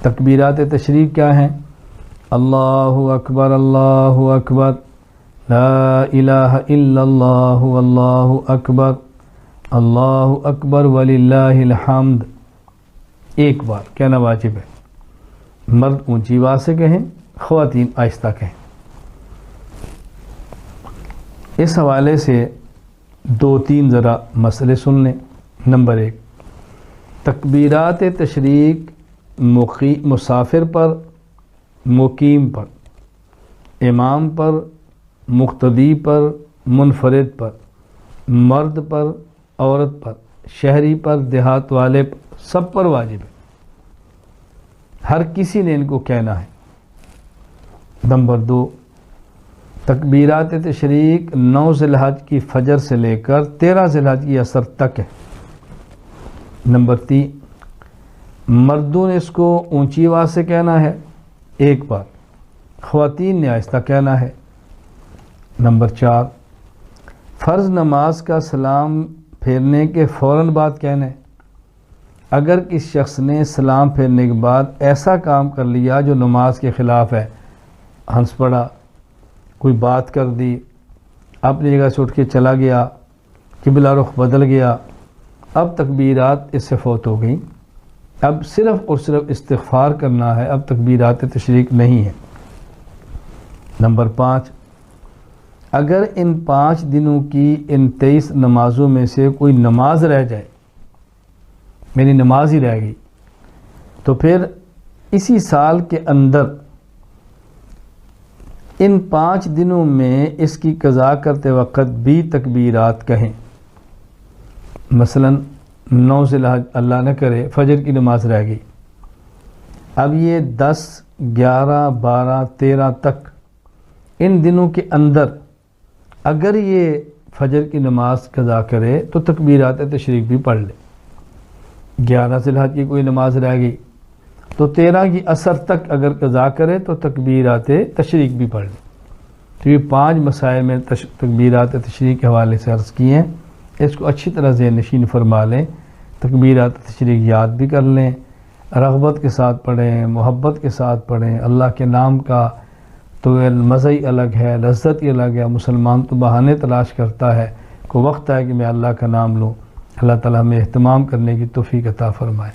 تکبیرات تشریق کیا ہیں؟ اللہ اکبر اللہ اکبر، لا الہ الا اللہ واللہ اکبر، اللہ اکبر وللہ الحمد، ایک بار کہنا واجب ہے۔ مرد اونچی آواز سے کہیں، خواتین آہستہ کہیں۔ اس حوالے سے دو تین ذرا مسئلے سن لیں۔ نمبر 1، تکبیرات تشریق مسافر پر، مقیم پر، امام پر، مقتدی پر، منفرد پر، مرد پر، عورت پر، شہری پر، دیہات والے پر، سب پر واجب ہے، ہر کسی نے ان کو کہنا ہے۔ نمبر 2، تکبیرات تشریق 9 ذی الحج کی فجر سے لے کر 13 ذی الحج کی عصر تک ہے۔ نمبر 3، مردوں نے اس کو اونچی آواز سے کہنا ہے ایک بار، خواتین نے آہستہ کہنا ہے۔ نمبر 4، فرض نماز کا سلام پھیرنے کے فوراً بعد کہنا ہے۔ اگر کسی شخص نے سلام پھیرنے کے بعد ایسا کام کر لیا جو نماز کے خلاف ہے، ہنس پڑا، کوئی بات کر دی، اپنی جگہ سے اٹھ کے چلا گیا، قبلہ رخ بدل گیا، اب تکبیرات اس سے فوت ہو گئیں، اب صرف اور صرف استغفار کرنا ہے، اب تکبیرات تشریق نہیں ہے۔ نمبر 5، اگر ان 5 دنوں کی ان 23 نمازوں میں سے کوئی نماز رہ جائے، میری نماز ہی رہ گئی، تو پھر اسی سال کے اندر ان 5 دنوں میں اس کی قضا کرتے وقت بھی تکبیرات کہیں۔ مثلا 9 ذی الحج اللہ نہ کرے فجر کی نماز رہ گئی، اب یہ 10، 11، 12، 13 تک ان دنوں کے اندر اگر یہ فجر کی نماز قضا کرے تو تکبیرات تشریق بھی پڑھ لے۔ 11 ذی الحج کی کوئی نماز رہ گئی تو 13 کی عصر تک اگر قضا کرے تو تکبیرات تشریق بھی پڑھ لے۔ تو یہ 5 مسائل میں تکبیرات تشریق کے حوالے سے عرض کیے ہیں، اس کو اچھی طرح ذہن نشین فرما لیں، تکبیرات تشریق یاد بھی کر لیں، رغبت کے ساتھ پڑھیں، محبت کے ساتھ پڑھیں۔ اللہ کے نام کا تو مزہ ہی الگ ہے، لذت ہی الگ ہے۔ مسلمان تو بہانے تلاش کرتا ہے، کوئی وقت ہے کہ میں اللہ کا نام لوں۔ اللہ تعالیٰ ہمیں اہتمام کرنے کی توفیق عطا فرمائے۔